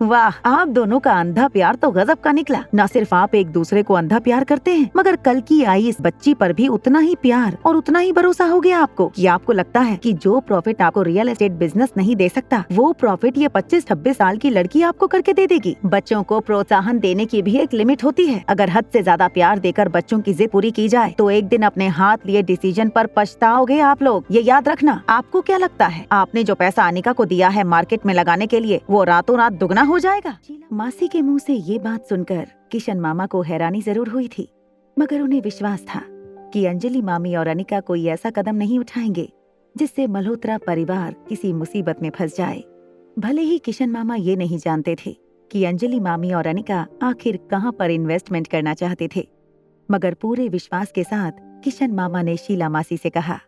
वाह, आप दोनों का अंधा प्यार तो गजब का निकला। न सिर्फ आप एक दूसरे को अंधा प्यार करते हैं, मगर कल की आई इस बच्ची पर भी उतना ही प्यार और उतना ही भरोसा हो गया आपको कि आपको लगता है कि जो प्रॉफिट आपको रियल एस्टेट बिजनेस नहीं दे सकता, वो प्रॉफिट ये 25-26 साल की लड़की आपको करके दे देगी। बच्चों को प्रोत्साहन देने की भी एक लिमिट होती है। अगर हद से ज्यादा प्यार देकर बच्चों की जिद पूरी की जाए तो एक दिन अपने हाथ लिए डिसीजन पर पछताओगे आप लोग। ये याद रखना। आपको क्या लगता है, आपने जो पैसा अनिका को दिया है मार्केट में लगाने के लिए, वो रातों रात दुगना हो जाएगा? मासी के मुंह से ये बात सुनकर किशन मामा को हैरानी जरूर हुई थी, मगर उन्हें विश्वास था कि अंजलि मामी और अनिका कोई ऐसा कदम नहीं उठाएंगे जिससे मल्होत्रा परिवार किसी मुसीबत में फंस जाए। भले ही किशन मामा ये नहीं जानते थे कि अंजलि मामी और अनिका आखिर कहां पर इन्वेस्टमेंट करना चाहते थे, मगर पूरे विश्वास के साथ किशन मामा ने शीला मासी से कहा,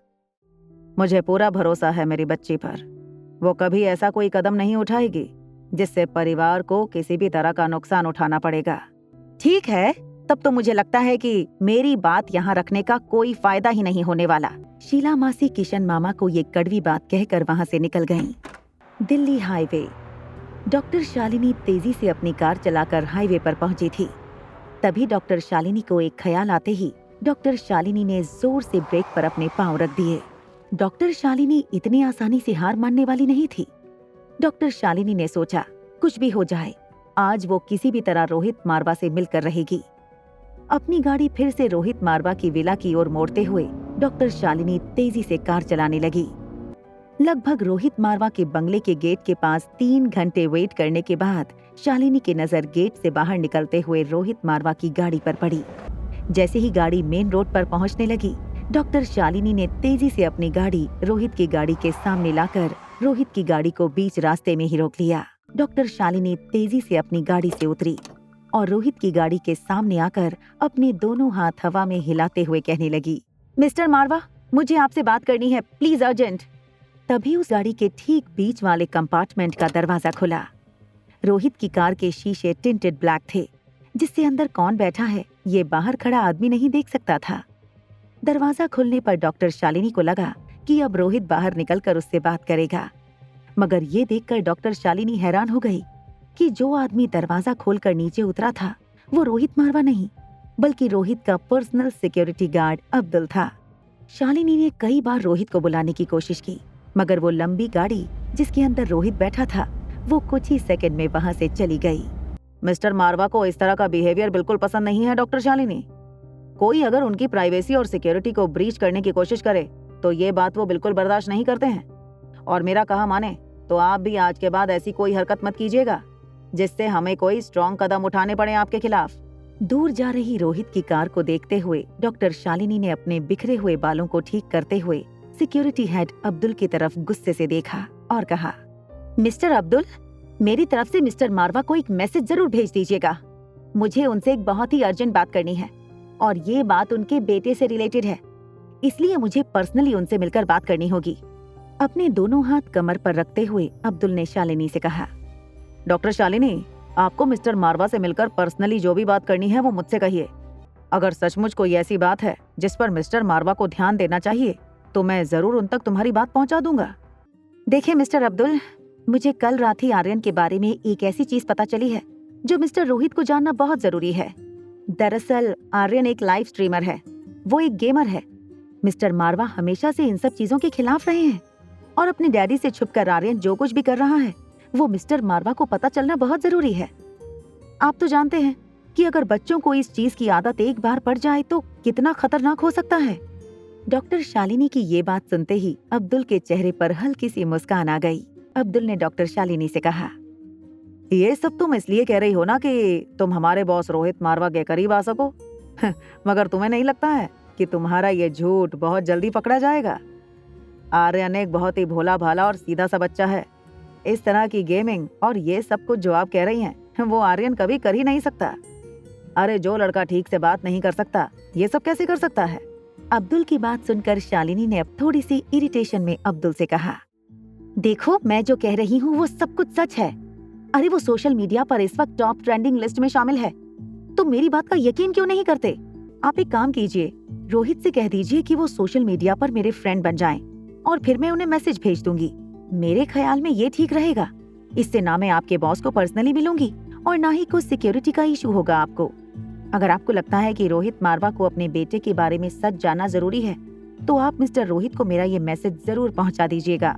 मुझे पूरा भरोसा है मेरी बच्ची पर। वो कभी ऐसा कोई कदम नहीं उठाएगी जिससे परिवार को किसी भी तरह का नुकसान उठाना पड़ेगा। ठीक है, तब तो मुझे लगता है कि मेरी बात यहाँ रखने का कोई फायदा ही नहीं होने वाला। शीला मासी किशन मामा को ये कड़वी बात कहकर वहाँ से निकल गईं। दिल्ली हाईवे। डॉक्टर शालिनी तेजी से अपनी कार चलाकर हाईवे पर पहुंची थी। तभी डॉक्टर शालिनी को एक ख्याल आते ही डॉक्टर शालिनी ने जोर से ब्रेक पर अपने पांव रख दिए। डॉक्टर शालिनी इतनी आसानी से हार मानने वाली नहीं थी। डॉक्टर शालिनी ने सोचा, कुछ भी हो जाए, आज वो किसी भी तरह रोहित मारवा से मिलकर रहेगी। अपनी गाड़ी फिर से रोहित मारवा की विला की ओर मोड़ते हुए डॉक्टर शालिनी तेजी से कार चलाने लगी। लगभग रोहित मारवा के बंगले के गेट के पास 3 घंटे वेट करने के बाद शालिनी की नजर गेट से बाहर निकलते हुए रोहित मारवा की गाड़ी पर पड़ी। जैसे ही गाड़ी मेन रोड पर पहुंचने लगी, डॉक्टर शालिनी ने तेजी से अपनी गाड़ी रोहित की गाड़ी के सामने लाकर रोहित की गाड़ी को बीच रास्ते में ही रोक लिया। डॉक्टर शालिनी तेजी से अपनी गाड़ी से उतरी और रोहित की गाड़ी के सामने आकर अपने दोनों हाथ हवा में हिलाते हुए कहने लगी, मिस्टर मारवा, मुझे आपसे बात करनी है, प्लीज अर्जेंट। तभी उस गाड़ी के ठीक बीच वाले कंपार्टमेंट का दरवाजा खुला। रोहित की कार के शीशे टिंटेड ब्लैक थे, जिससे अंदर कौन बैठा है ये बाहर खड़ा आदमी नहीं देख सकता था। दरवाजा खुलने पर डॉक्टर शालिनी को लगा कि अब रोहित बाहर निकलकर उससे बात करेगा, मगर ये देखकर डॉक्टर शालिनी हैरान हो गई कि जो आदमी दरवाजा खोलकर नीचे उतरा था वो रोहित मारवा नहीं, बल्कि रोहित का पर्सनल सिक्योरिटी गार्ड अब्दुल था। शालिनी ने कई बार रोहित को बुलाने की कोशिश की, मगर वो लंबी गाड़ी जिसके अंदर रोहित बैठा था वो कुछ ही सेकंड में वहां से चली गई। मिस्टर मारवा को इस तरह का बिहेवियर बिल्कुल पसंद नहीं है डॉक्टर शालिनी। कोई अगर उनकी प्राइवेसी और सिक्योरिटी को ब्रीच करने की कोशिश करे तो ये बात वो बिल्कुल बर्दाश्त नहीं करते हैं। और मेरा कहा माने तो आप भी आज के बाद ऐसी कोई हरकत मत कीजिएगा जिससे हमें कोई स्ट्रॉन्ग कदम उठाने पड़े आपके खिलाफ। दूर जा रही रोहित की कार को देखते हुए डॉक्टर शालिनी ने अपने बिखरे हुए बालों को ठीक करते हुए सिक्योरिटी हेड अब्दुल की तरफ गुस्से से देखा और कहा, मिस्टर अब्दुल, मेरी तरफ से मिस्टर मारवा को एक मैसेज जरूर भेज दीजिएगा। मुझे उनसे एक बहुत ही अर्जेंट बात करनी है और ये बात उनके बेटे से रिलेटेड है, इसलिए मुझे पर्सनली उनसे मिलकर बात करनी होगी। अपने दोनों हाथ कमर पर रखते हुए अब्दुल ने शालिनी से कहा, डॉक्टर शालिनी, आपको मिस्टर मारवा से मिलकर पर्सनली जो भी बात करनी है वो मुझसे कहिए। अगर सचमुच कोई ऐसी बात है जिस पर मिस्टर मारवा को ध्यान देना चाहिए तो मैं जरूर उन तक तुम्हारी बात पहुंचा दूंगा। देखिए मिस्टर अब्दुल, मुझे कल रात ही आर्यन के बारे में एक ऐसी चीज पता चली है जो मिस्टर रोहित को जानना बहुत जरूरी है। दरअसल आर्यन एक लाइव स्ट्रीमर है, वो एक गेमर है। मिस्टर मारवा हमेशा से इन सब चीजों के खिलाफ रहे हैं और अपने डैडी से छुपकर आर्यन जो कुछ भी कर रहा है वो मिस्टर मारवा को पता चलना बहुत जरूरी है। आप तो जानते हैं कि अगर बच्चों को इस चीज की आदत एक बार पड़ जाए तो कितना खतरनाक हो सकता है। डॉक्टर शालिनी की ये बात सुनते ही अब्दुल के चेहरे पर हल्की सी मुस्कान आ गई। अब्दुल ने डॉक्टर शालिनी से कहा, ये सब तुम इसलिए कह रही हो ना कि तुम हमारे बॉस रोहित मारवा के करीब आ सको, मगर तुम्हें नहीं लगता है कि तुम्हारा ये झूठ बहुत जल्दी पकड़ा जाएगा? आर्यन एक बहुत ही भोला भाला और सीधा सा बच्चा है। इस तरह की गेमिंग और ये सब कुछ जो आप कह रही हैं वो आर्यन कभी कर ही नहीं सकता। अरे जो लड़का ठीक से बात नहीं कर सकता ये सब कैसे कर सकता है? अब्दुल की बात सुनकर शालिनी ने अब थोड़ी सी इरिटेशन में अब्दुल से कहा, देखो मैं जो कह रही हूँ वो सब कुछ सच है। अरे वो सोशल मीडिया पर इस वक्त टॉप ट्रेंडिंग लिस्ट में शामिल है, तो मेरी बात का यकीन क्यों नहीं करते? आप एक काम कीजिए, रोहित से कह दीजिए कि वो सोशल मीडिया पर मेरे फ्रेंड बन जाएं और फिर मैं उन्हें मैसेज भेज दूंगी। मेरे ख्याल में ये ठीक रहेगा। इससे ना मैं आपके बॉस को पर्सनली मिलूंगी और ना ही कुछ सिक्योरिटी का इशू होगा आपको। अगर आपको लगता है कि रोहित मारवा को अपने बेटे के बारे में सच जानना जरूरी है तो आप मिस्टर रोहित को मेरा ये मैसेज जरूर पहुंचा दीजिएगा।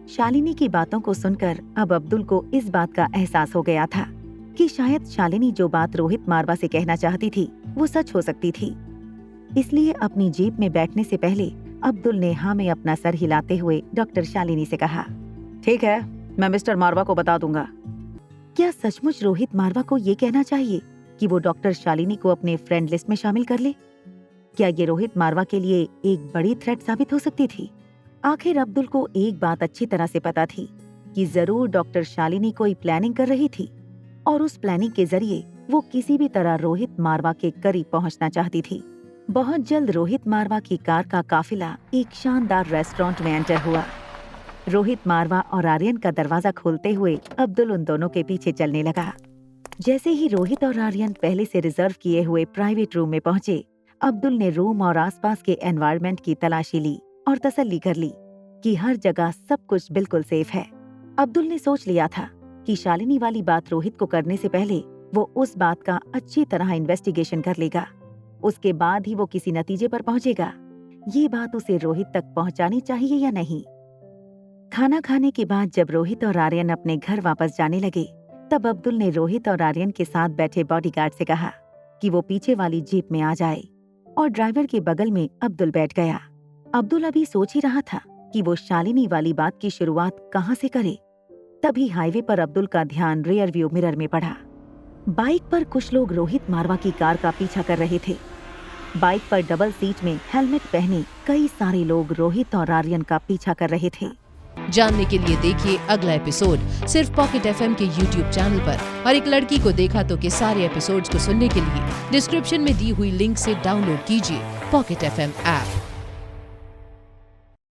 शालिनी की बातों को सुनकर अब अब्दुल को इस बात का एहसास हो गया था कि शायद शालिनी जो बात रोहित मारवा से कहना चाहती थी वो सच हो सकती थी। इसलिए अपनी जीप में बैठने से पहले अब्दुल ने हाँ में अपना सर हिलाते हुए डॉक्टर शालिनी से कहा, ठीक है, मैं मिस्टर मारवा को बता दूंगा। क्या सचमुच रोहित मारवा को ये कहना चाहिए कि वो डॉक्टर शालिनी को अपने फ्रेंड लिस्ट में शामिल कर ले? क्या ये रोहित मारवा के लिए एक बड़ी थ्रेट साबित हो सकती थी? आखिर अब्दुल को एक बात अच्छी तरह से पता थी कि जरूर डॉक्टर शालिनी कोई प्लानिंग कर रही थी और उस प्लानिंग के जरिए वो किसी भी तरह रोहित मारवा के करीब पहुंचना चाहती थी। बहुत जल्द रोहित मारवा की कार का काफिला एक शानदार रेस्टोरेंट में एंटर हुआ। रोहित मारवा और आर्यन का दरवाजा खोलते हुए अब्दुल उन दोनों के पीछे चलने लगा। जैसे ही रोहित और आर्यन पहले से रिजर्व किए हुए प्राइवेट रूम में पहुंचे, अब्दुल ने रूम और आसपास के एनवायरनमेंट की तलाशी ली और तसल्ली कर ली कि हर जगह सब कुछ बिल्कुल सेफ है। अब्दुल ने सोच लिया था कि शालिनी वाली बात रोहित को करने से पहले वो उस बात का अच्छी तरह इन्वेस्टिगेशन कर लेगा। उसके बाद ही वो किसी नतीजे पर पहुंचेगा। ये बात उसे रोहित तक पहुंचानी चाहिए या नहीं। खाना खाने के बाद जब रोहित और आर्यन अपने घर वापस जाने लगे, तब अब्दुल ने रोहित और आर्यन के साथ बैठे बॉडीगार्ड से कहा कि वो पीछे वाली जीप में आ जाए और ड्राइवर के बगल में अब्दुल बैठ गया। अब्दुल अभी सोच ही रहा था कि वो शालिनी वाली बात की शुरुआत कहाँ से करे। तभी हाईवे पर अब्दुल का ध्यान रियर व्यू मिरर में पड़ा। बाइक पर कुछ लोग रोहित मारवा की कार का पीछा कर रहे थे। बाइक पर डबल सीट में हेलमेट पहने कई सारे लोग रोहित और आर्यन का पीछा कर रहे थे। जानने के लिए देखिए अगला एपिसोड सिर्फ पॉकेट एफएम के यूट्यूब चैनल पर। और एक लड़की को देखा तो के सारे एपिसोड्स को सुनने के लिए डिस्क्रिप्शन में दी हुई लिंक से डाउनलोड कीजिए पॉकेट एफएम ऐप।